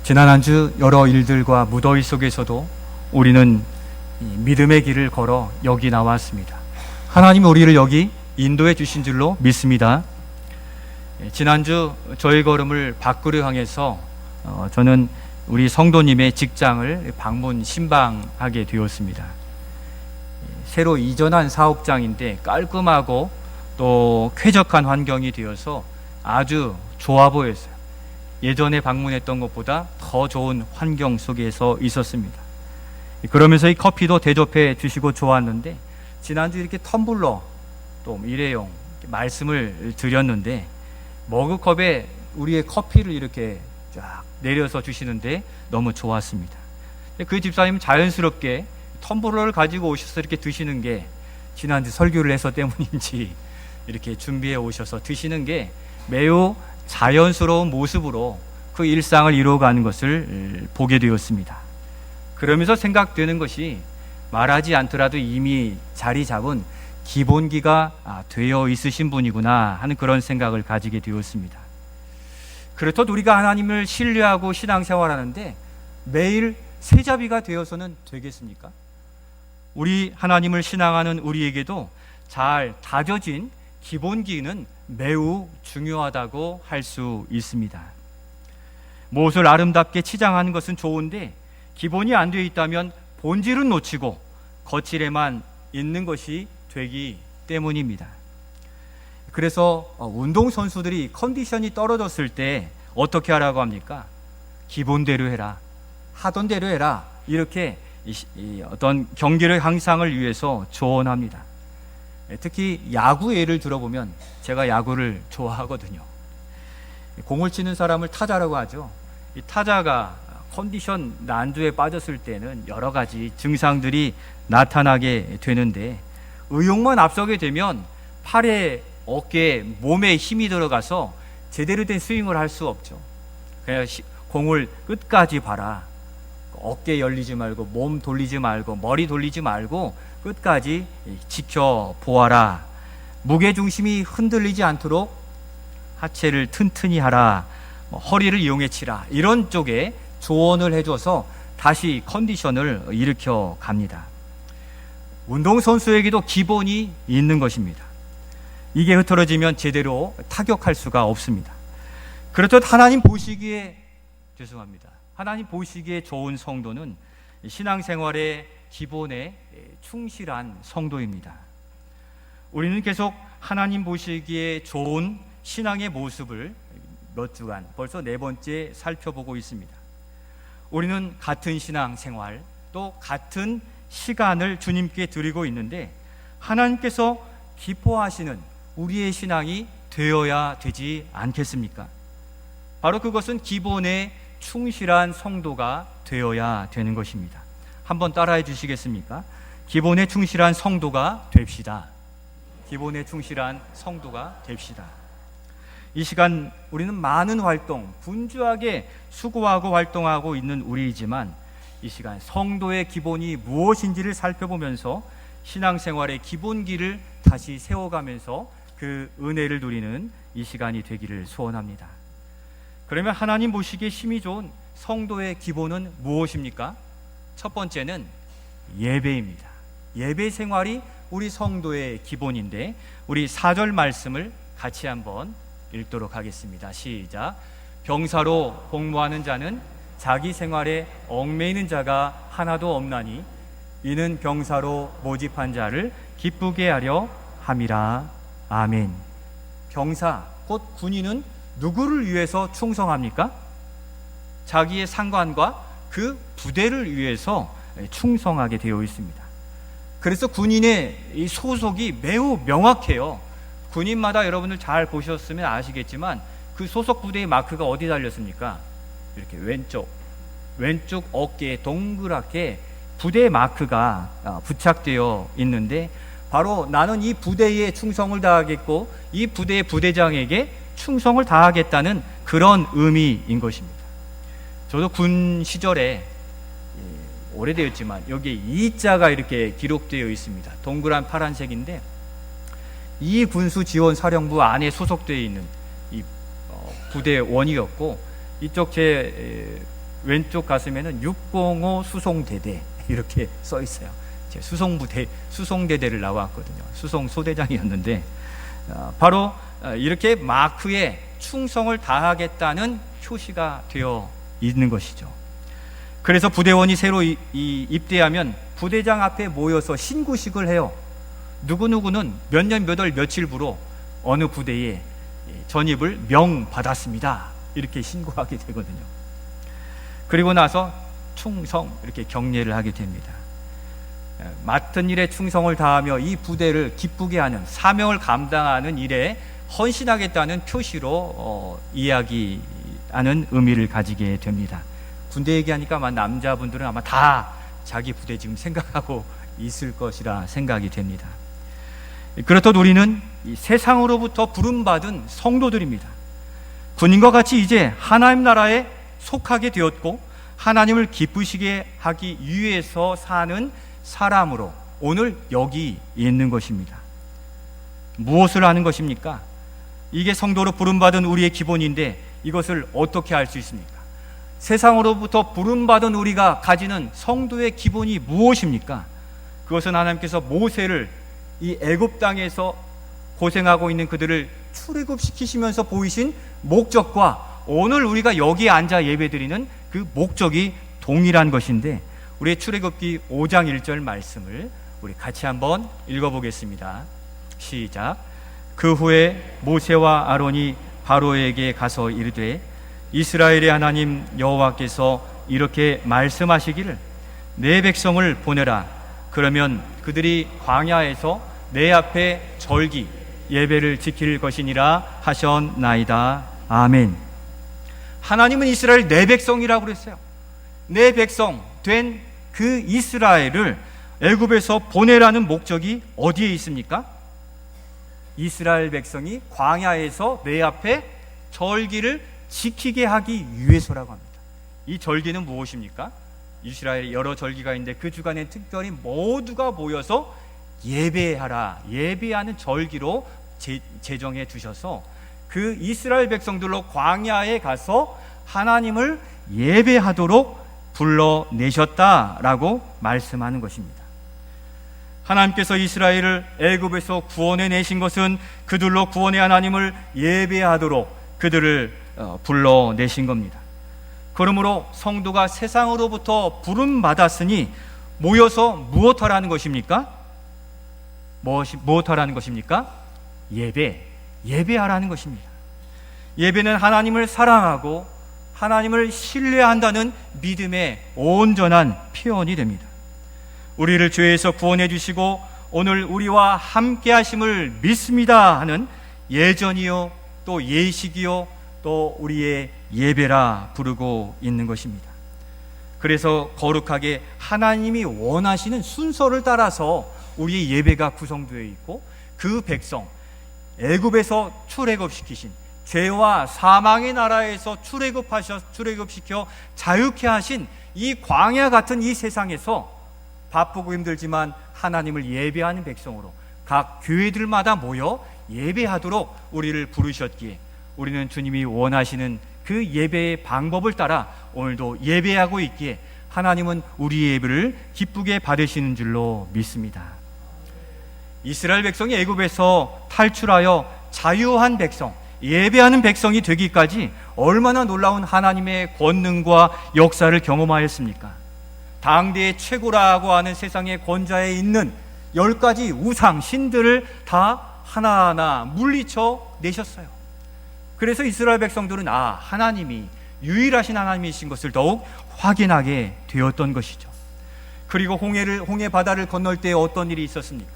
지난 한 주 여러 일들과 무더위 속에서도 우리는 믿음의 길을 걸어 여기 나왔습니다. 하나님이 우리를 여기 인도해 주신 줄로 믿습니다. 지난주 저희 걸음을 밖으로 향해서 저는 우리 성도님의 직장을 방문 신방하게 되었습니다. 새로 이전한 사업장인데 깔끔하고 또 쾌적한 환경이 되어서 아주 좋아 보였어요. 예전에 방문했던 것보다 더 좋은 환경 속에서 있었습니다. 그러면서 이 커피도 대접해 주시고 좋았는데, 지난주 이렇게 텀블러 또 일회용 말씀을 드렸는데 머그컵에 우리의 커피를 이렇게 쫙 내려서 주시는데 너무 좋았습니다. 그 집사님은 자연스럽게 텀블러를 가지고 오셔서 이렇게 드시는 게, 지난주 설교를 해서 때문인지 이렇게 준비해 오셔서 드시는 게 매우 자연스러운 모습으로 그 일상을 이루어가는 것을 보게 되었습니다. 그러면서 생각되는 것이, 말하지 않더라도 이미 자리 잡은 기본기가 되어 있으신 분이구나 하는 그런 생각을 가지게 되었습니다. 그렇듯 우리가 하나님을 신뢰하고 신앙생활하는데 매일 세자비가 되어서는 되겠습니까? 우리 하나님을 신앙하는 우리에게도 잘 다져진 기본기는 매우 중요하다고 할 수 있습니다. 무엇을 아름답게 치장하는 것은 좋은데 기본이 안 되어 있다면 본질은 놓치고 거칠에만 있는 것이 되기 때문입니다. 그래서 운동선수들이 컨디션이 떨어졌을 때 어떻게 하라고 합니까? 기본대로 해라, 하던 대로 해라, 이렇게 어떤 경기력 향상을 위해서 조언합니다. 특히 야구 예를 들어보면, 제가 야구를 좋아하거든요. 공을 치는 사람을 타자라고 하죠. 이 타자가 컨디션 난조에 빠졌을 때는 여러 가지 증상들이 나타나게 되는데, 의욕만 앞서게 되면 팔에, 어깨에, 몸에 힘이 들어가서 제대로 된 스윙을 할 수 없죠. 그냥 공을 끝까지 봐라. 어깨 열리지 말고, 몸 돌리지 말고, 머리 돌리지 말고 끝까지 지켜보아라. 무게중심이 흔들리지 않도록 하체를 튼튼히 하라. 허리를 이용해 치라. 이런 쪽에 조언을 해줘서 다시 컨디션을 일으켜 갑니다. 운동선수에게도 기본이 있는 것입니다. 이게 흐트러지면 제대로 타격할 수가 없습니다. 그렇듯 하나님 보시기에 좋은 성도는 신앙생활의 기본에 충실한 성도입니다. 우리는 계속 하나님 보시기에 좋은 신앙의 모습을 몇 주간, 벌써 4번째 살펴보고 있습니다. 우리는 같은 신앙생활, 또 같은 시간을 주님께 드리고 있는데, 하나님께서 기뻐하시는 우리의 신앙이 되어야 되지 않겠습니까? 바로 그것은 기본에 충실한 성도가 되어야 되는 것입니다. 한번 따라해 주시겠습니까? 기본에 충실한 성도가 됩시다. 기본에 충실한 성도가 됩시다. 이 시간 우리는 많은 활동, 분주하게 수고하고 활동하고 있는 우리이지만, 이 시간 성도의 기본이 무엇인지를 살펴보면서 신앙생활의 기본기를 다시 세워가면서 그 은혜를 누리는 이 시간이 되기를 소원합니다. 그러면 하나님 보시기에 힘이 좋은 성도의 기본은 무엇입니까? 첫 번째는 예배입니다. 예배 생활이 우리 성도의 기본인데, 우리 4절 말씀을 같이 한번 읽도록 하겠습니다. 시작. 병사로 복무하는 자는 자기 생활에 얽매이는 자가 하나도 없나니 이는 병사로 모집한 자를 기쁘게 하려 함이라. 아멘. 병사, 곧 군인은 누구를 위해서 충성합니까? 자기의 상관과 그 부대를 위해서 충성하게 되어 있습니다. 그래서 군인의 이 소속이 매우 명확해요. 군인마다 여러분들 잘 보셨으면 아시겠지만, 그 소속 부대의 마크가 어디 달렸습니까? 이렇게 왼쪽 어깨에 동그랗게 부대의 마크가 부착되어 있는데, 바로 나는 이 부대에 충성을 다하겠고 이 부대의 부대장에게 충성을 다하겠다는 그런 의미인 것입니다. 저도 군 시절에, 오래되었지만 여기에 이자가 이렇게 기록되어 있습니다. 동그란 파란색인데, 이 군수지원사령부 안에 소속되어 있는 이 부대원이었고, 이쪽 제 왼쪽 가슴에는 605 수송대대 이렇게 써 있어요. 제 수송대대를 나왔거든요. 수송소대장이었는데 바로 이렇게 마크에 충성을 다하겠다는 표시가 되어 있는 것이죠. 그래서 부대원이 새로 입대하면 부대장 앞에 모여서 신고식을 해요. 누구누구는 몇 년 몇 월 며칠부로 어느 부대에 전입을 명받았습니다. 이렇게 신고하게 되거든요. 그리고 나서 충성 이렇게 경례를 하게 됩니다. 맡은 일에 충성을 다하며 이 부대를 기쁘게 하는 사명을 감당하는 일에 헌신하겠다는 표시로 이야기하는 의미를 가지게 됩니다. 군대 얘기하니까 아마 남자분들은 아마 다 자기 부대 지금 생각하고 있을 것이라 생각이 됩니다. 그렇듯 우리는 이 세상으로부터 부름받은 성도들입니다. 군인과 같이 이제 하나님 나라에 속하게 되었고 하나님을 기쁘시게 하기 위해서 사는 사람으로 오늘 여기 있는 것입니다. 무엇을 하는 것입니까? 이게 성도로 부름받은 우리의 기본인데 이것을 어떻게 알 수 있습니까? 세상으로부터 부름받은 우리가 가지는 성도의 기본이 무엇입니까? 그것은 하나님께서 모세를 이 애굽 땅에서 고생하고 있는 그들을 출애굽시키시면서 보이신 목적과 오늘 우리가 여기에 앉아 예배드리는 그 목적이 동일한 것인데 우리의 출애굽기 5장 1절 말씀을 우리 같이 한번 읽어보겠습니다. 시작. 그 후에 모세와 아론이 바로에게 가서 이르되 이스라엘의 하나님 여호와께서 이렇게 말씀하시기를 내 백성을 보내라. 그러면 그들이 광야에서 내 앞에 절기 예배를 지킬 것이니라 하셨나이다. 아멘. 하나님은 이스라엘 내 백성이라고 그랬어요. 내 백성 된 그 이스라엘을 애굽에서 보내라는 목적이 어디에 있습니까? 이스라엘 백성이 광야에서 내 앞에 절기를 지키게 하기 위해서라고 합니다. 이 절기는 무엇입니까? 이스라엘에 여러 절기가 있는데 그 주간에 특별히 모두가 모여서 예배하라, 예배하는 절기로 제정해 두셔서 그 이스라엘 백성들로 광야에 가서 하나님을 예배하도록 불러내셨다라고 말씀하는 것입니다. 하나님께서 이스라엘을 애굽에서 구원해 내신 것은 그들로 구원의 하나님을 예배하도록 그들을 불러내신 겁니다. 그러므로 성도가 세상으로부터 부름받았으니 모여서 무엇하라는 것입니까? 무엇하라는 것입니까? 예배하라는 것입니다. 예배는 하나님을 사랑하고 하나님을 신뢰한다는 믿음의 온전한 표현이 됩니다. 우리를 죄에서 구원해 주시고 오늘 우리와 함께 하심을 믿습니다 하는 예전이요 또 예식이요 또 우리의 예배라 부르고 있는 것입니다. 그래서 거룩하게 하나님이 원하시는 순서를 따라서 우리의 예배가 구성되어 있고 그 백성 애굽에서 출애굽시키신 죄와 사망의 나라에서 출애굽시켜 자유케 하신 이 광야 같은 이 세상에서 바쁘고 힘들지만 하나님을 예배하는 백성으로 각 교회들마다 모여 예배하도록 우리를 부르셨기에 우리는 주님이 원하시는 그 예배의 방법을 따라 오늘도 예배하고 있기에 하나님은 우리의 예배를 기쁘게 받으시는 줄로 믿습니다. 이스라엘 백성이 애굽에서 탈출하여 자유한 백성, 예배하는 백성이 되기까지 얼마나 놀라운 하나님의 권능과 역사를 경험하였습니까? 당대의 최고라고 하는 세상의 권좌에 있는 10가지 우상, 신들을 다 하나하나 물리쳐 내셨어요. 그래서 이스라엘 백성들은 하나님이 유일하신 하나님이신 것을 더욱 확인하게 되었던 것이죠. 그리고 홍해 바다를 건널 때 어떤 일이 있었습니까?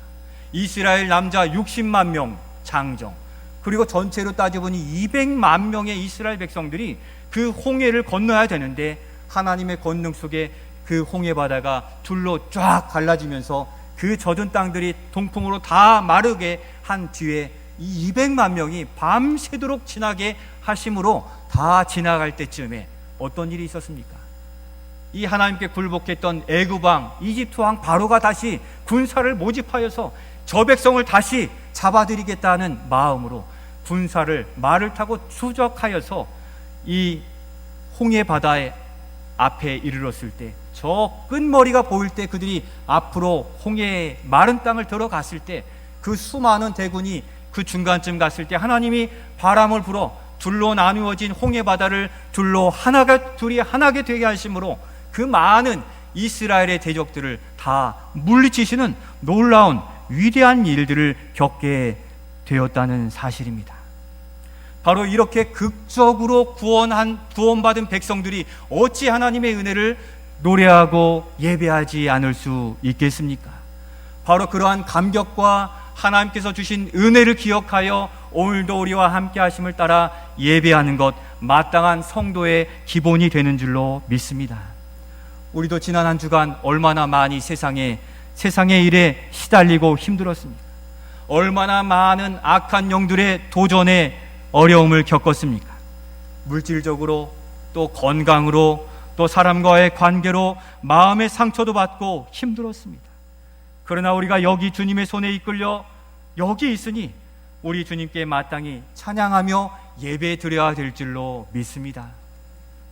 이스라엘 남자 60만 명 장정, 그리고 전체로 따져보니 200만 명의 이스라엘 백성들이 그 홍해를 건너야 되는데 하나님의 권능 속에 그 홍해 바다가 둘로 쫙 갈라지면서 그 젖은 땅들이 동풍으로 다 마르게 한 뒤에 이 200만 명이 밤새도록 지나게 하심으로 다 지나갈 때쯤에 어떤 일이 있었습니까? 이 하나님께 굴복했던 애굽 왕, 이집트 왕 바로가 다시 군사를 모집하여서 저 백성을 다시 잡아들이겠다는 마음으로 군사를 말을 타고 추적하여서 이 홍해 바다에 앞에 이르렀을 때, 저 끝머리가 보일 때 그들이 앞으로 홍해의 마른 땅을 들어갔을 때, 그 수많은 대군이 그 중간쯤 갔을 때 하나님이 바람을 불어 둘로 나누어진 홍해 바다를 둘이 하나게 되게 하심으로 그 많은 이스라엘의 대적들을 다 물리치시는 놀라운 위대한 일들을 겪게 되었다는 사실입니다. 바로 이렇게 극적으로 구원받은 백성들이 어찌 하나님의 은혜를 노래하고 예배하지 않을 수 있겠습니까? 바로 그러한 감격과 하나님께서 주신 은혜를 기억하여 오늘도 우리와 함께 하심을 따라 예배하는 것, 마땅한 성도의 기본이 되는 줄로 믿습니다. 우리도 지난 한 주간 얼마나 많이 세상의 일에 시달리고 힘들었습니까? 얼마나 많은 악한 영들의 도전에 어려움을 겪었습니까? 물질적으로, 또 건강으로, 또 사람과의 관계로 마음의 상처도 받고 힘들었습니다. 그러나 우리가 여기 주님의 손에 이끌려 여기 있으니 우리 주님께 마땅히 찬양하며 예배 드려야 될 줄로 믿습니다.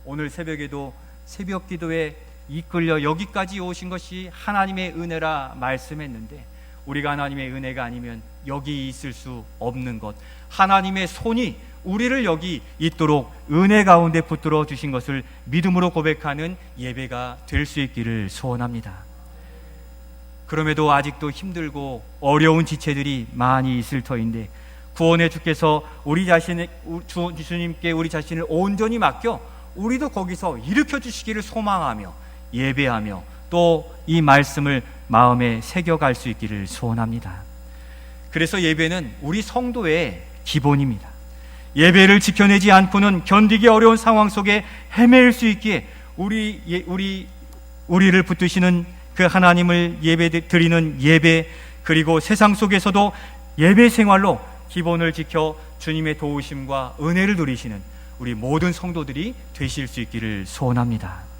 오늘 새벽에도 새벽 기도에 이끌려 여기까지 오신 것이 하나님의 은혜라 말씀했는데, 우리가 하나님의 은혜가 아니면 여기 있을 수 없는 것, 하나님의 손이 우리를 여기 있도록 은혜 가운데 붙들어 주신 것을 믿음으로 고백하는 예배가 될 수 있기를 소원합니다. 그럼에도 아직도 힘들고 어려운 지체들이 많이 있을 터인데, 구원의 주께서 주님께 우리 자신을 온전히 맡겨 우리도 거기서 일으켜 주시기를 소망하며 예배하며 또 이 말씀을 마음에 새겨갈 수 있기를 소원합니다. 그래서 예배는 우리 성도의 기본입니다. 예배를 지켜내지 않고는 견디기 어려운 상황 속에 헤맬 수 있기에 우리를 붙드시는 그 하나님을 드리는 예배, 그리고 세상 속에서도 예배 생활로 기본을 지켜 주님의 도우심과 은혜를 누리시는 우리 모든 성도들이 되실 수 있기를 소원합니다.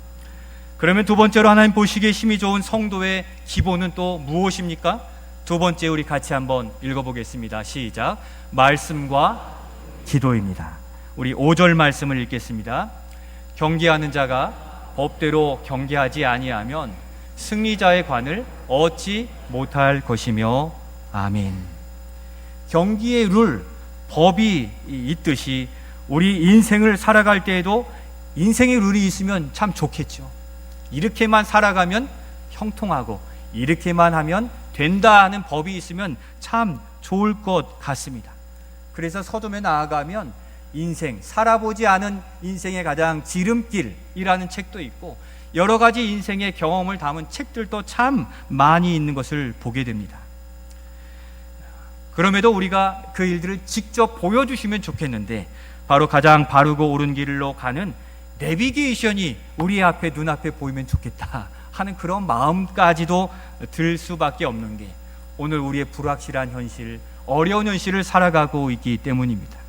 그러면 두 번째로 하나님 보시기에 힘이 좋은 성도의 기본은 또 무엇입니까? 두 번째 우리 같이 한번 읽어보겠습니다. 시작. 말씀과 기도입니다. 우리 5절 말씀을 읽겠습니다. 경계하는 자가 법대로 경계하지 아니하면 승리자의 관을 얻지 못할 것이며. 아멘. 경기의 룰, 법이 있듯이 우리 인생을 살아갈 때에도 인생의 룰이 있으면 참 좋겠죠. 이렇게만 살아가면 형통하고 이렇게만 하면 된다 하는 법이 있으면 참 좋을 것 같습니다. 그래서 서점에 나아가면 살아보지 않은 인생의 가장 지름길이라는 책도 있고, 여러 가지 인생의 경험을 담은 책들도 참 많이 있는 것을 보게 됩니다. 그럼에도 우리가 그 일들을 직접 보여주시면 좋겠는데, 바로 가장 바르고 옳은 길로 가는 내비게이션이 우리 눈앞에 보이면 좋겠다 하는 그런 마음까지도 들 수밖에 없는 게 오늘 우리의 불확실한 현실, 어려운 현실을 살아가고 있기 때문입니다.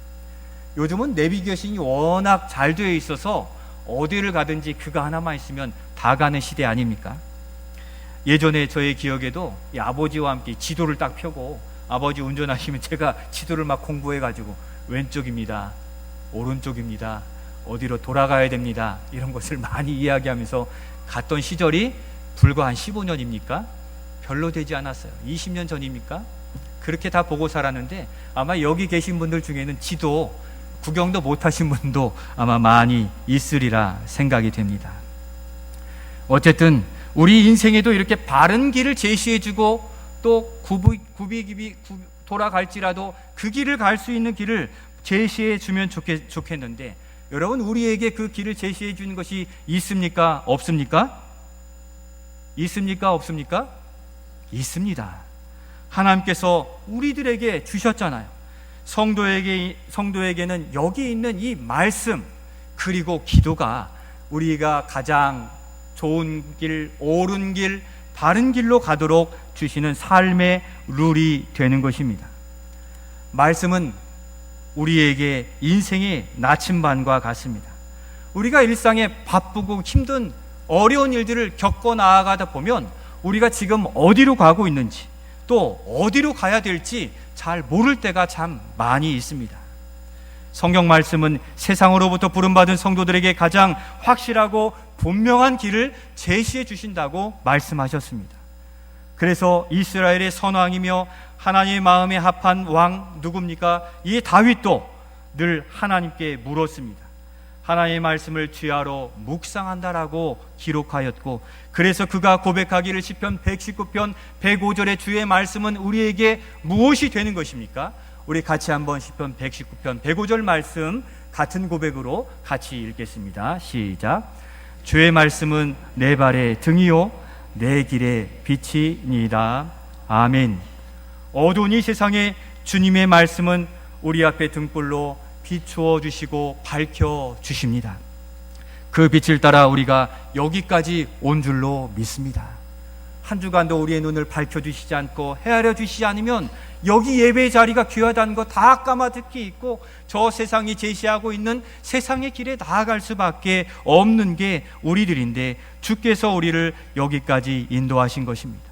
요즘은 내비게이션이 워낙 잘 되어 있어서 어디를 가든지 그거 하나만 있으면 다 가는 시대 아닙니까? 예전에 저의 기억에도 이 아버지와 함께 지도를 딱 펴고 아버지 운전하시면 제가 지도를 막 공부해가지고 왼쪽입니다, 오른쪽입니다, 어디로 돌아가야 됩니다, 이런 것을 많이 이야기하면서 갔던 시절이 불과 한 15년입니까? 별로 되지 않았어요. 20년 전입니까? 그렇게 다 보고 살았는데, 아마 여기 계신 분들 중에는 지도 구경도 못하신 분도 아마 많이 있으리라 생각이 됩니다. 어쨌든 우리 인생에도 이렇게 바른 길을 제시해주고 또 굽이 돌아갈지라도 그 길을 갈 수 있는 길을 제시해주면 좋겠는데, 여러분, 우리에게 그 길을 제시해 주는 것이 있습니까? 없습니까? 있습니까? 없습니까? 있습니다. 하나님께서 우리들에게 주셨잖아요. 성도에게는 여기 있는 이 말씀, 그리고 기도가 우리가 가장 좋은 길, 옳은 길, 바른 길로 가도록 주시는 삶의 룰이 되는 것입니다. 말씀은 우리에게 인생의 나침반과 같습니다. 우리가 일상에 바쁘고 힘든 어려운 일들을 겪어 나아가다 보면 우리가 지금 어디로 가고 있는지, 또 어디로 가야 될지 잘 모를 때가 참 많이 있습니다. 성경 말씀은 세상으로부터 부름받은 성도들에게 가장 확실하고 분명한 길을 제시해 주신다고 말씀하셨습니다. 그래서 이스라엘의 선왕이며 하나님의 마음에 합한 왕 누굽니까? 이 다윗도 늘 하나님께 물었습니다. 하나님의 말씀을 주야로 묵상한다라고 기록하였고, 그래서 그가 고백하기를 시편 119편 105절의 주의 말씀은 우리에게 무엇이 되는 것입니까? 우리 같이 한번 시편 119편 105절 말씀 같은 고백으로 같이 읽겠습니다. 시작. 주의 말씀은 내 발의 등이요 내 길의 빛이니이다. 아멘. 어두운 이 세상에 주님의 말씀은 우리 앞에 등불로 비추어 주시고 밝혀 주십니다. 그 빛을 따라 우리가 여기까지 온 줄로 믿습니다. 한 주간도 우리의 눈을 밝혀주시지 않고 헤아려 주시지 않으면 여기 예배의 자리가 귀하다는 거 다 까마득히 있고 저 세상이 제시하고 있는 세상의 길에 나아갈 수밖에 없는 게 우리들인데, 주께서 우리를 여기까지 인도하신 것입니다.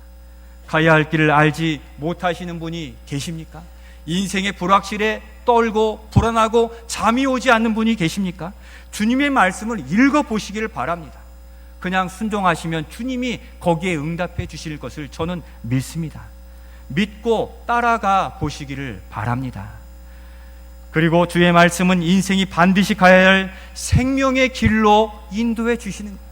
가야 할 길을 알지 못하시는 분이 계십니까? 인생의 불확실에 떨고 불안하고 잠이 오지 않는 분이 계십니까? 주님의 말씀을 읽어보시기를 바랍니다. 그냥 순종하시면 주님이 거기에 응답해 주실 것을 저는 믿습니다. 믿고 따라가 보시기를 바랍니다. 그리고 주의 말씀은 인생이 반드시 가야 할 생명의 길로 인도해 주시는 거예요.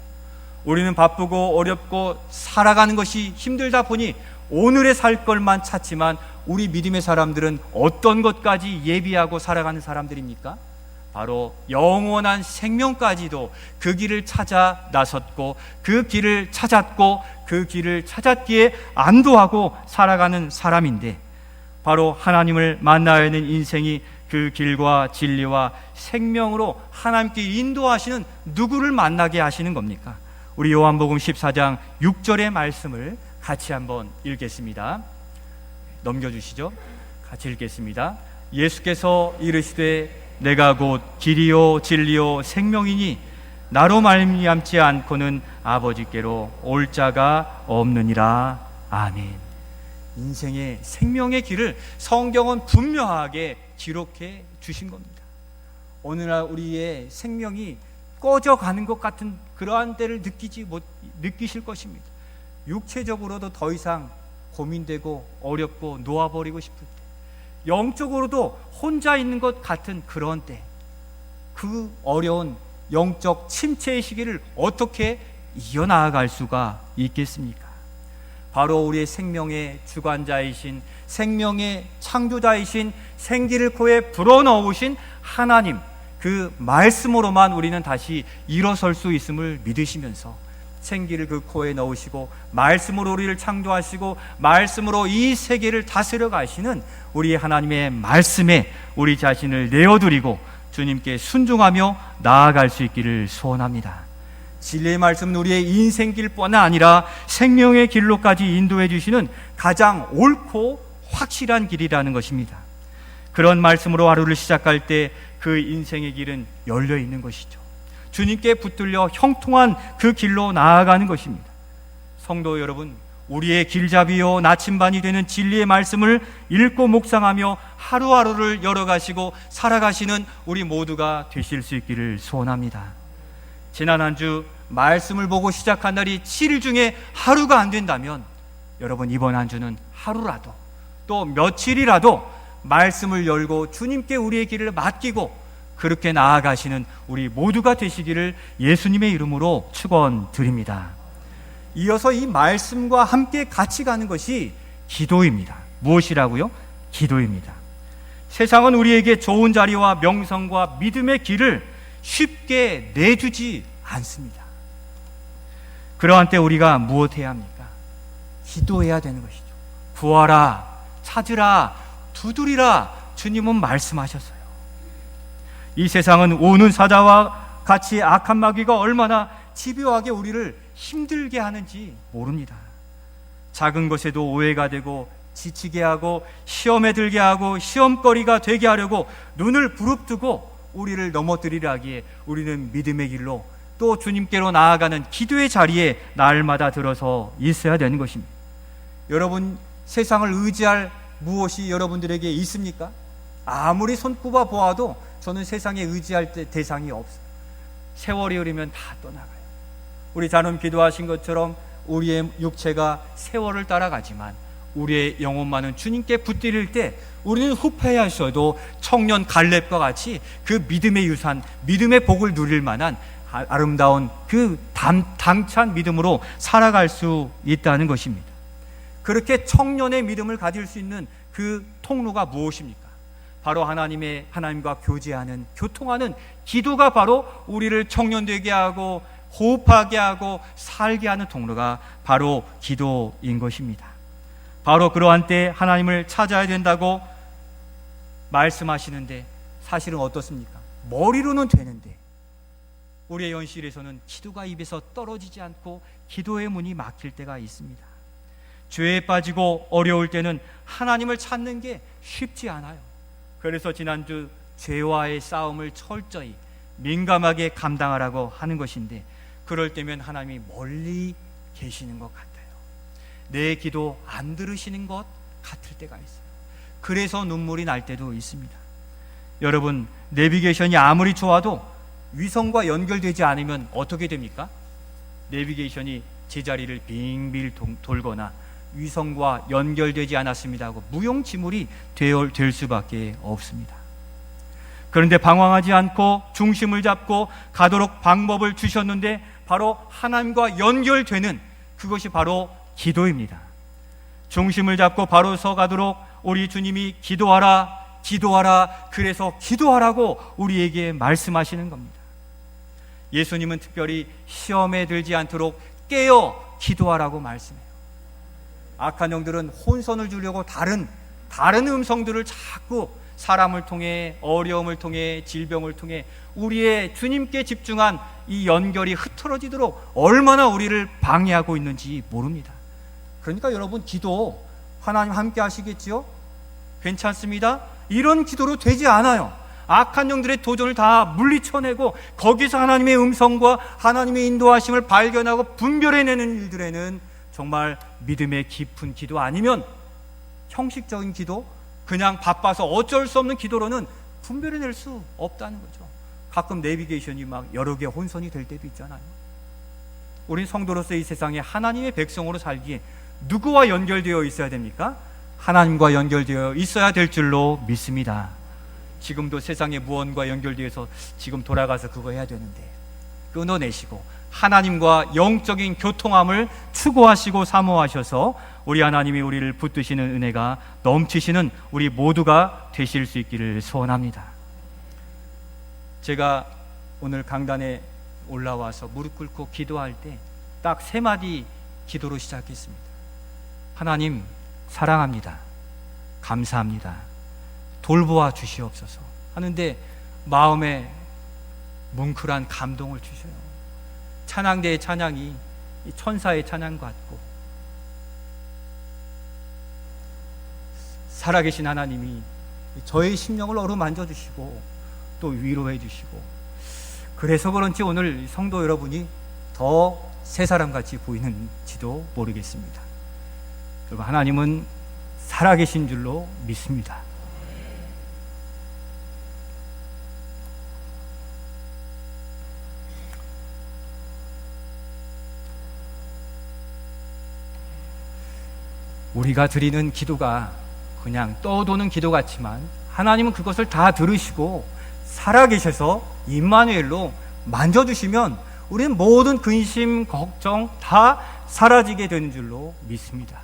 우리는 바쁘고 어렵고 살아가는 것이 힘들다 보니 오늘에 살 것만 찾지만, 우리 믿음의 사람들은 어떤 것까지 예비하고 살아가는 사람들입니까? 바로 영원한 생명까지도 그 길을 찾아 나섰고, 그 길을 찾았고, 그 길을 찾았기에 안도하고 살아가는 사람인데, 바로 하나님을 만나야 하는 인생이 그 길과 진리와 생명으로 하나님께 인도하시는 누구를 만나게 하시는 겁니까? 우리 요한복음 14장 6절의 말씀을 같이 한번 읽겠습니다. 넘겨주시죠. 같이 읽겠습니다. 예수께서 이르시되 내가 곧 길이요 진리요 생명이니 나로 말미암지 않고는 아버지께로 올 자가 없느니라. 아멘. 인생의 생명의 길을 성경은 분명하게 기록해 주신 겁니다. 오늘날 우리의 생명이 꺼져가는 것 같은 그러한 때를 느끼실 것입니다. 육체적으로도 더 이상 고민되고 어렵고 놓아버리고 싶을 때, 영적으로도 혼자 있는 것 같은 그런 때, 그 어려운 영적 침체의 시기를 어떻게 이어나갈 수가 있겠습니까? 바로 우리의 생명의 주관자이신, 생명의 창조자이신, 생기를 코에 불어넣으신 하나님, 그 말씀으로만 우리는 다시 일어설 수 있음을 믿으시면서 생기를 그 코에 넣으시고 말씀으로 우리를 창조하시고 말씀으로 이 세계를 다스려 가시는 우리 하나님의 말씀에 우리 자신을 내어드리고 주님께 순종하며 나아갈 수 있기를 소원합니다. 진리의 말씀은 우리의 인생길뿐 아니라 생명의 길로까지 인도해 주시는 가장 옳고 확실한 길이라는 것입니다. 그런 말씀으로 하루를 시작할 때 그 인생의 길은 열려 있는 것이죠. 주님께 붙들려 형통한 그 길로 나아가는 것입니다. 성도 여러분, 우리의 길잡이요 나침반이 되는 진리의 말씀을 읽고 묵상하며 하루하루를 열어가시고 살아가시는 우리 모두가 되실 수 있기를 소원합니다. 지난 한 주 말씀을 보고 시작한 날이 7일 중에 하루가 안 된다면, 여러분 이번 한 주는 하루라도 또 며칠이라도 말씀을 열고 주님께 우리의 길을 맡기고 그렇게 나아가시는 우리 모두가 되시기를 예수님의 이름으로 축원드립니다. 이어서 이 말씀과 함께 같이 가는 것이 기도입니다. 무엇이라고요? 기도입니다. 세상은 우리에게 좋은 자리와 명성과 믿음의 길을 쉽게 내주지 않습니다. 그러한 때 우리가 무엇해야 합니까? 기도해야 되는 것이죠. 구하라, 찾으라, 두드리라, 주님은 말씀하셨어요. 이 세상은 오는 사자와 같이 악한 마귀가 얼마나 집요하게 우리를 힘들게 하는지 모릅니다. 작은 것에도 오해가 되고 지치게 하고 시험에 들게 하고 시험거리가 되게 하려고 눈을 부릅뜨고 우리를 넘어뜨리려 하기에 우리는 믿음의 길로 또 주님께로 나아가는 기도의 자리에 날마다 들어서 있어야 되는 것입니다. 여러분, 세상을 의지할 무엇이 여러분들에게 있습니까? 아무리 손꼽아 보아도 저는 세상에 의지할 대상이 없어요. 세월이 흐르면 다 떠나가요. 우리 자는 기도하신 것처럼 우리의 육체가 세월을 따라가지만 우리의 영혼만은 주님께 붙들릴 때 우리는 후패하셔도 청년 갈렙과 같이 그 믿음의 유산, 믿음의 복을 누릴 만한 아름다운 그 당찬 믿음으로 살아갈 수 있다는 것입니다. 그렇게 청년의 믿음을 가질 수 있는 그 통로가 무엇입니까? 바로 하나님과 교제하는, 교통하는 기도가 바로 우리를 청년되게 하고 호흡하게 하고 살게 하는 통로가 바로 기도인 것입니다. 바로 그러한 때 하나님을 찾아야 된다고 말씀하시는데 사실은 어떻습니까? 머리로는 되는데 우리의 현실에서는 기도가 입에서 떨어지지 않고 기도의 문이 막힐 때가 있습니다. 죄에 빠지고 어려울 때는 하나님을 찾는 게 쉽지 않아요. 그래서 지난주 죄와의 싸움을 철저히 민감하게 감당하라고 하는 것인데, 그럴 때면 하나님이 멀리 계시는 것 같아요. 내 기도 안 들으시는 것 같을 때가 있어요. 그래서 눈물이 날 때도 있습니다. 여러분, 내비게이션이 아무리 좋아도 위성과 연결되지 않으면 어떻게 됩니까? 내비게이션이 제자리를 빙빙 돌거나 위성과 연결되지 않았습니다 하고 무용지물이 될 수밖에 없습니다. 그런데 방황하지 않고 중심을 잡고 가도록 방법을 주셨는데 바로 하나님과 연결되는 그것이 바로 기도입니다. 중심을 잡고 바로 서가도록 우리 주님이 기도하라, 기도하라, 그래서 기도하라고 우리에게 말씀하시는 겁니다. 예수님은 특별히 시험에 들지 않도록 깨어 기도하라고 말씀해요. 악한 영들은 혼선을 주려고 다른 음성들을 자꾸 사람을 통해, 어려움을 통해, 질병을 통해 우리의 주님께 집중한 이 연결이 흐트러지도록 얼마나 우리를 방해하고 있는지 모릅니다. 그러니까 여러분, 기도 하나님 함께 하시겠지요? 괜찮습니다. 이런 기도로 되지 않아요. 악한 영들의 도전을 다 물리쳐내고 거기서 하나님의 음성과 하나님의 인도하심을 발견하고 분별해내는 일들에는 정말 믿음의 깊은 기도 아니면 형식적인 기도, 그냥 바빠서 어쩔 수 없는 기도로는 분별해낼 수 없다는 거죠. 가끔 내비게이션이 막 여러 개 혼선이 될 때도 있잖아요. 우린 성도로서 이 세상에 하나님의 백성으로 살기에 누구와 연결되어 있어야 됩니까? 하나님과 연결되어 있어야 될 줄로 믿습니다. 지금도 세상의 무언과 연결되어서 지금 돌아가서 그거 해야 되는데 끊어내시고 하나님과 영적인 교통함을 추구하시고 사모하셔서 우리 하나님이 우리를 붙드시는 은혜가 넘치시는 우리 모두가 되실 수 있기를 소원합니다. 제가 오늘 강단에 올라와서 무릎 꿇고 기도할 때 딱 3마디 기도로 시작했습니다. 하나님 사랑합니다. 감사합니다. 돌보아 주시옵소서 하는데 마음에 뭉클한 감동을 주셔요. 찬양대의 찬양이 천사의 찬양 같고 살아계신 하나님이 저의 심령을 어루만져 주시고 또 위로해 주시고, 그래서 그런지 오늘 성도 여러분이 더 새 사람같이 보이는지도 모르겠습니다. 그리고 하나님은 살아계신 줄로 믿습니다. 우리가 드리는 기도가 그냥 떠도는 기도 같지만 하나님은 그것을 다 들으시고 살아계셔서 임마누엘로 만져주시면 우리는 모든 근심, 걱정 다 사라지게 되는 줄로 믿습니다.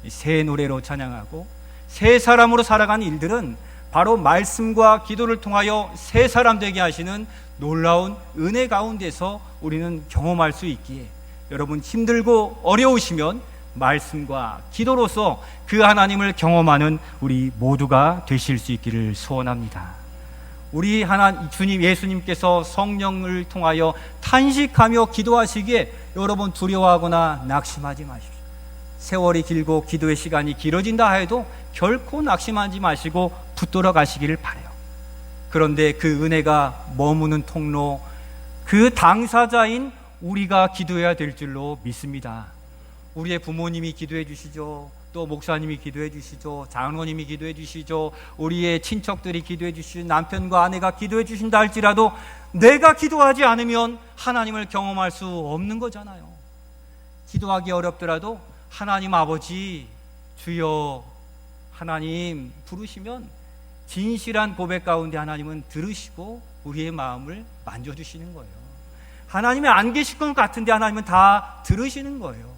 새 노래로 찬양하고 새 사람으로 살아가는 일들은 바로 말씀과 기도를 통하여 새 사람 되게 하시는 놀라운 은혜 가운데서 우리는 경험할 수 있기에, 여러분 힘들고 어려우시면 말씀과 기도로서 그 하나님을 경험하는 우리 모두가 되실 수 있기를 소원합니다. 우리 주님 예수님께서 성령을 통하여 탄식하며 기도하시기에 여러분 두려워하거나 낙심하지 마십시오. 세월이 길고 기도의 시간이 길어진다 해도 결코 낙심하지 마시고 붙들어 가시기를 바라요. 그런데 그 은혜가 머무는 통로, 그 당사자인 우리가 기도해야 될 줄로 믿습니다. 우리의 부모님이 기도해 주시죠. 또 목사님이 기도해 주시죠. 장로님이 기도해 주시죠. 우리의 친척들이 기도해 주시죠. 남편과 아내가 기도해 주신다 할지라도 내가 기도하지 않으면 하나님을 경험할 수 없는 거잖아요. 기도하기 어렵더라도 하나님 아버지 주여 하나님 부르시면 진실한 고백 가운데 하나님은 들으시고 우리의 마음을 만져주시는 거예요. 하나님이 안 계실 것 같은데 하나님은 다 들으시는 거예요.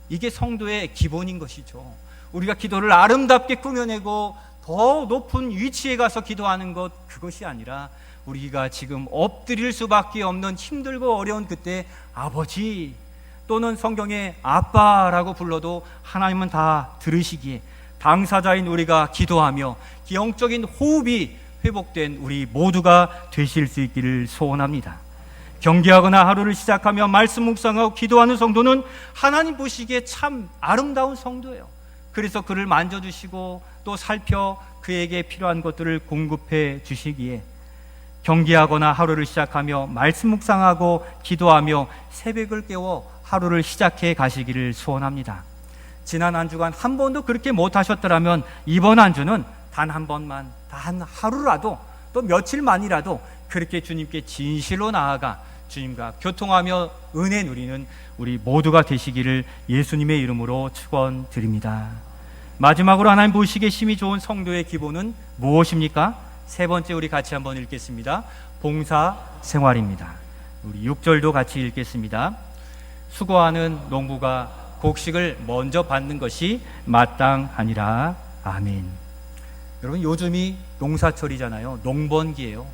이게 성도의 기본인 것이죠. 우리가 기도를 아름답게 꾸며내고 더 높은 위치에 가서 기도하는 것, 그것이 아니라 우리가 지금 엎드릴 수밖에 없는 힘들고 어려운 그때 아버지 또는 성경에 아빠라고 불러도 하나님은 다 들으시기에 당사자인 우리가 기도하며 영적인 호흡이 회복된 우리 모두가 되실 수 있기를 소원합니다. 경계하거나 하루를 시작하며 말씀 묵상하고 기도하는 성도는 하나님 보시기에 참 아름다운 성도예요. 그래서 그를 만져주시고 또 살펴 그에게 필요한 것들을 공급해 주시기에 경계하거나 하루를 시작하며 말씀 묵상하고 기도하며 새벽을 깨워 하루를 시작해 가시기를 소원합니다. 지난 한 주간 한 번도 그렇게 못하셨더라면 이번 한 주는 단 한 번만, 단 하루라도 또 며칠만이라도 그렇게 주님께 진실로 나아가 주님과 교통하며 은혜 누리는 우리 모두가 되시기를 예수님의 이름으로 축원드립니다. 마지막으로 하나님 보시기에 심히 좋은 성도의 기본은 무엇입니까? 세 번째 우리 같이 한번 읽겠습니다. 봉사 생활입니다. 우리 6절도 같이 읽겠습니다. 수고하는 농부가 곡식을 먼저 받는 것이 마땅하니라. 아멘. 여러분 요즘이 농사철이잖아요. 농번기예요.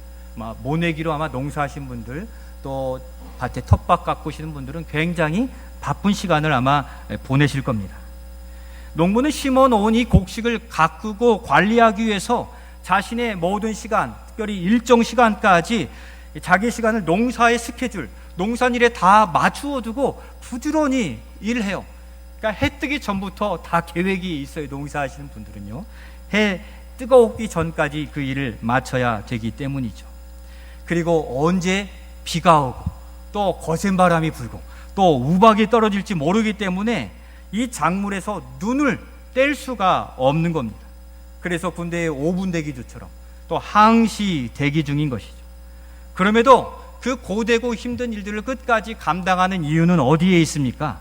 모내기로 아마 농사하신 분들 또 밭에 텃밭 가꾸시는 분들은 굉장히 바쁜 시간을 아마 보내실 겁니다. 농부는 심어놓은 이 곡식을 가꾸고 관리하기 위해서 자신의 모든 시간, 특별히 일정 시간까지 자기 시간을 농사의 스케줄, 농산일에 다 맞추어 두고 부지런히 일을 해요. 그러니까 해 뜨기 전부터 다 계획이 있어요. 농사하시는 분들은요. 해 뜨거우기 전까지 그 일을 마쳐야 되기 때문이죠. 그리고 언제 비가 오고 또 거센 바람이 불고 또 우박이 떨어질지 모르기 때문에 이 작물에서 눈을 뗄 수가 없는 겁니다. 그래서 군대의 5분 대기조처럼 또 항시 대기 중인 것이죠. 그럼에도 그 고되고 힘든 일들을 끝까지 감당하는 이유는 어디에 있습니까?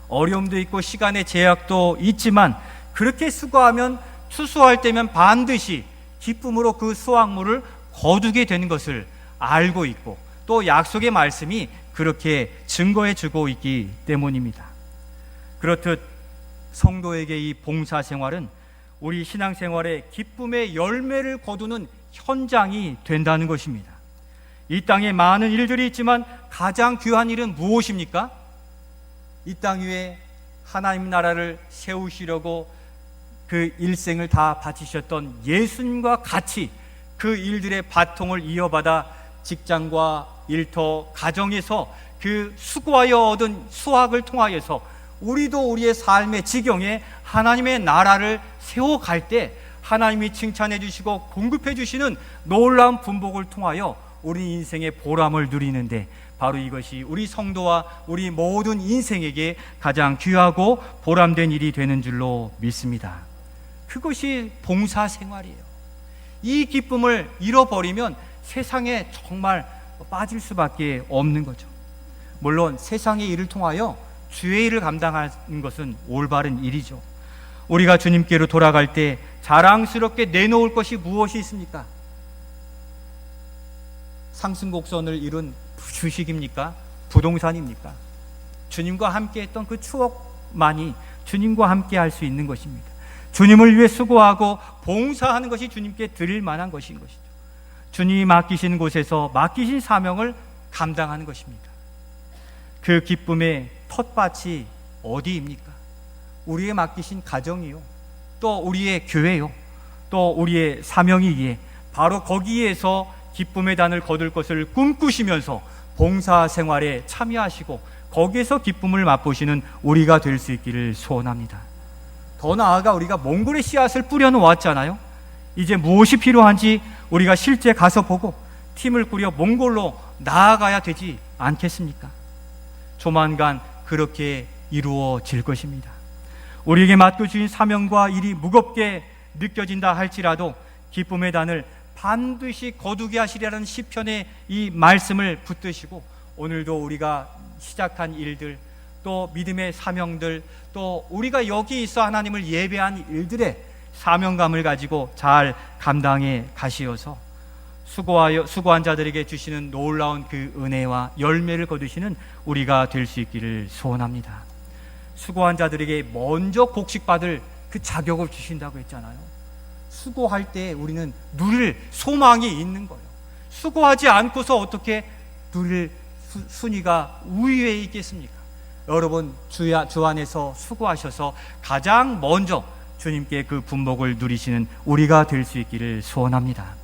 어려움도 있고 시간의 제약도 있지만 그렇게 수고하면 추수할 때면 반드시 기쁨으로 그 수확물을 거두게 되는 것을 알고 있고 또 약속의 말씀이 그렇게 증거해 주고 있기 때문입니다. 그렇듯 성도에게 이 봉사 생활은 우리 신앙생활의 기쁨의 열매를 거두는 현장이 된다는 것입니다. 이 땅에 많은 일들이 있지만 가장 귀한 일은 무엇입니까? 이 땅 위에 하나님 나라를 세우시려고 그 일생을 다 바치셨던 예수님과 같이 그 일들의 바통을 이어받아 직장과 일터, 가정에서 그 수고하여 얻은 수확을 통하여서 우리도 우리의 삶의 지경에 하나님의 나라를 세워갈 때 하나님이 칭찬해 주시고 공급해 주시는 놀라운 분복을 통하여 우리 인생의 보람을 누리는데 바로 이것이 우리 성도와 우리 모든 인생에게 가장 귀하고 보람된 일이 되는 줄로 믿습니다. 그것이 봉사생활이에요. 이 기쁨을 잃어버리면 세상에 정말 빠질 수밖에 없는 거죠. 물론 세상의 일을 통하여 주의 일을 감당하는 것은 올바른 일이죠. 우리가 주님께로 돌아갈 때 자랑스럽게 내놓을 것이 무엇이 있습니까? 상승곡선을 이룬 주식입니까? 부동산입니까? 주님과 함께 했던 그 추억만이 주님과 함께 할 수 있는 것입니다. 주님을 위해 수고하고 봉사하는 것이 주님께 드릴 만한 것인 것이죠. 주님이 맡기신 곳에서 맡기신 사명을 감당하는 것입니다. 그 기쁨의 텃밭이 어디입니까? 우리의 맡기신 가정이요, 또 우리의 교회요, 또 우리의 사명이기에 바로 거기에서 기쁨의 단을 거둘 것을 꿈꾸시면서 봉사생활에 참여하시고 거기에서 기쁨을 맛보시는 우리가 될 수 있기를 소원합니다. 더 나아가 우리가 몽골의 씨앗을 뿌려놓았잖아요. 이제 무엇이 필요한지 우리가 실제 가서 보고 팀을 꾸려 몽골로 나아가야 되지 않겠습니까? 조만간 그렇게 이루어질 것입니다. 우리에게 맡겨주신 사명과 일이 무겁게 느껴진다 할지라도 기쁨의 단을 반드시 거두게 하시리라는 시편의 이 말씀을 붙드시고 오늘도 우리가 시작한 일들, 또 믿음의 사명들, 또 우리가 여기 있어 하나님을 예배한 일들의 사명감을 가지고 잘 감당해 가시어서 수고한 자들에게 주시는 놀라운 그 은혜와 열매를 거두시는 우리가 될 수 있기를 소원합니다. 수고한 자들에게 먼저 곡식받을 그 자격을 주신다고 했잖아요. 수고할 때 우리는 누릴 소망이 있는 거예요. 수고하지 않고서 어떻게 누릴 순위가 우위에 있겠습니까? 여러분 주 안에서 수고하셔서 가장 먼저 주님께 그 분복을 누리시는 우리가 될 수 있기를 소원합니다.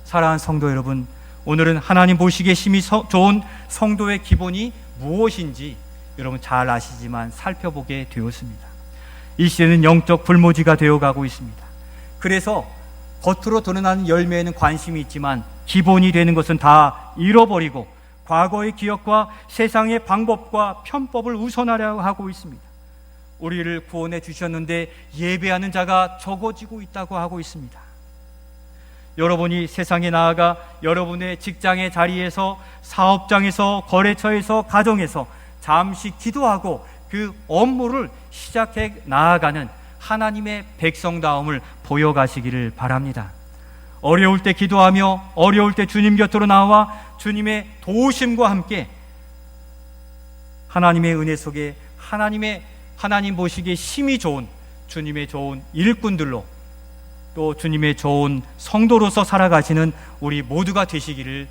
사랑하는 성도 여러분, 오늘은 하나님 보시기에 심히 좋은 성도의 기본이 무엇인지 여러분 잘 아시지만 살펴보게 되었습니다. 이 시대는 영적 불모지가 되어가고 있습니다. 그래서 겉으로 드러나는 열매에는 관심이 있지만 기본이 되는 것은 다 잃어버리고 과거의 기억과 세상의 방법과 편법을 우선하려고 하고 있습니다. 우리를 구원해 주셨는데 예배하는 자가 적어지고 있다고 하고 있습니다. 여러분이 세상에 나아가 여러분의 직장의 자리에서, 사업장에서, 거래처에서, 가정에서 잠시 기도하고 그 업무를 시작해 나아가는 하나님의 백성다움을 보여가시기를 바랍니다. 어려울 때 기도하며 어려울 때 주님 곁으로 나와 주님의 도우심과 함께 하나님의 은혜 속에 하나님 보시기에 심히 좋은 주님의 좋은 일꾼들로 또 주님의 좋은 성도로서 살아가시는 우리 모두가 되시기를